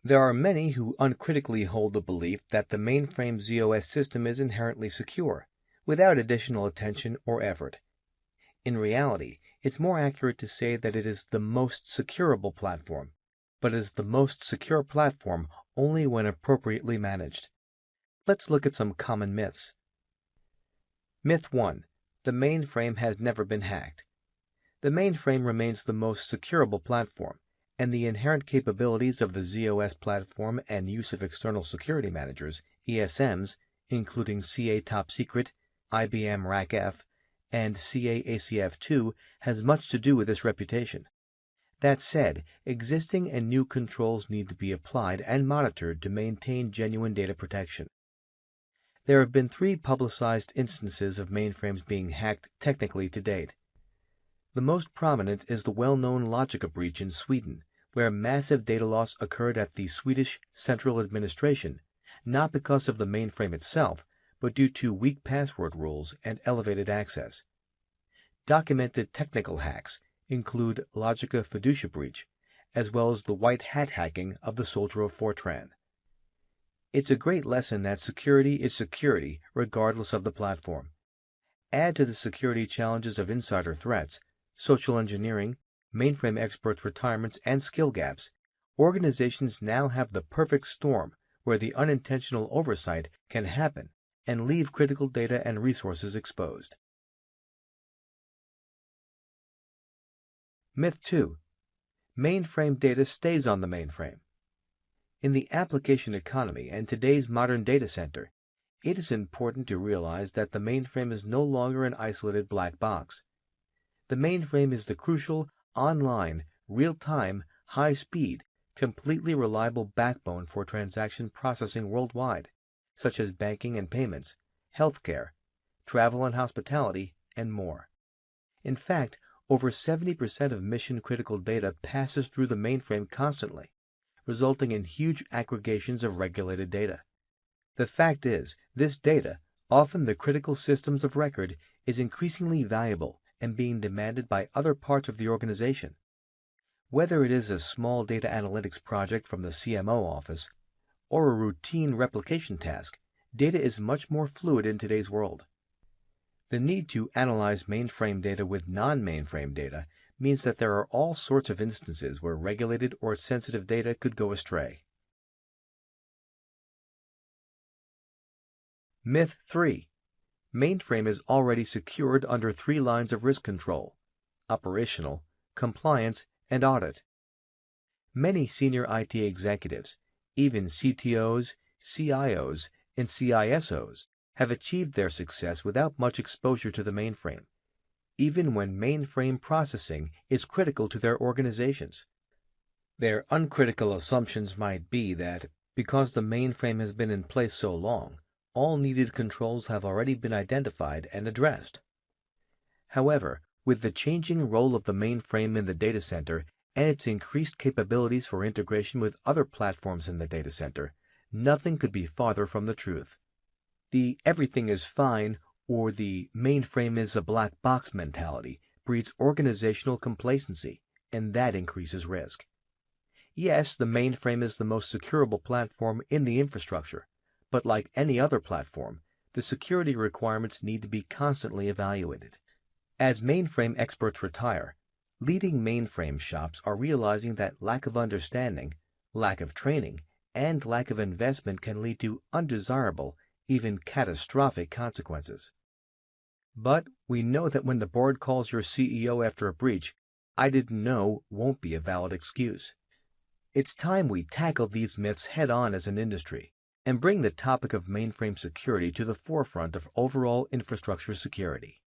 There are many who uncritically hold the belief that the mainframe ZOS system is inherently secure, without additional attention or effort. In reality, it's more accurate to say that it is the most securable platform, but is the most secure platform only when appropriately managed. Let's look at some common myths. Myth 1. The mainframe has never been hacked. The mainframe remains the most securable platform, and the inherent capabilities of the ZOS platform and use of external security managers, ESMs, including CA Top Secret, IBM RAC-F, and CA ACF2, has much to do with this reputation. That said, existing and new controls need to be applied and monitored to maintain genuine data protection. There have been 3 publicized instances of mainframes being hacked technically to date. The most prominent is the well-known Logica breach in Sweden, where massive data loss occurred at the Swedish Central Administration, not because of the mainframe itself, but due to weak password rules and elevated access. Documented technical hacks include Logica Fiducia breach, as well as the white hat hacking of the Soldier of Fortran. It's a great lesson that security is security regardless of the platform. Add to the security challenges of insider threats, social engineering, mainframe experts' retirements, and skill gaps. Organizations now have the perfect storm where the unintentional oversight can happen and leave critical data and resources exposed. Myth 2. Mainframe data stays on the mainframe. In the application economy and today's modern data center, it is important to realize that the mainframe is no longer an isolated black box. The mainframe is the crucial, online, real-time, high-speed, completely reliable backbone for transaction processing worldwide, such as banking and payments, healthcare, travel and hospitality, and more. In fact, over 70% of mission-critical data passes through the mainframe constantly, resulting in huge aggregations of regulated data. The fact is, this data, often the critical systems of record, is increasingly valuable and being demanded by other parts of the organization. Whether it is a small data analytics project from the CMO office or a routine replication task, data is much more fluid in today's world. The need to analyze mainframe data with non-mainframe data means that there are all sorts of instances where regulated or sensitive data could go astray. Myth 3. Mainframe is already secured under 3 lines of risk control: operational, compliance, and audit. Many senior IT executives, even CTOs, CIOs, and CISOs, have achieved their success without much exposure to the mainframe, even when mainframe processing is critical to their organizations. Their uncritical assumptions might be that, because the mainframe has been in place so long, all needed controls have already been identified and addressed. However, with the changing role of the mainframe in the data center and its increased capabilities for integration with other platforms in the data center, nothing could be farther from the truth. The everything is fine or the mainframe is a black box mentality breeds organizational complacency, and that increases risk. Yes, the mainframe is the most securable platform in the infrastructure, but like any other platform, the security requirements need to be constantly evaluated. As mainframe experts retire, leading mainframe shops are realizing that lack of understanding, lack of training, and lack of investment can lead to undesirable, even catastrophic consequences. But we know that when the board calls your CEO after a breach, "I didn't know" won't be a valid excuse. It's time we tackle these myths head-on as an industry and bring the topic of mainframe security to the forefront of overall infrastructure security.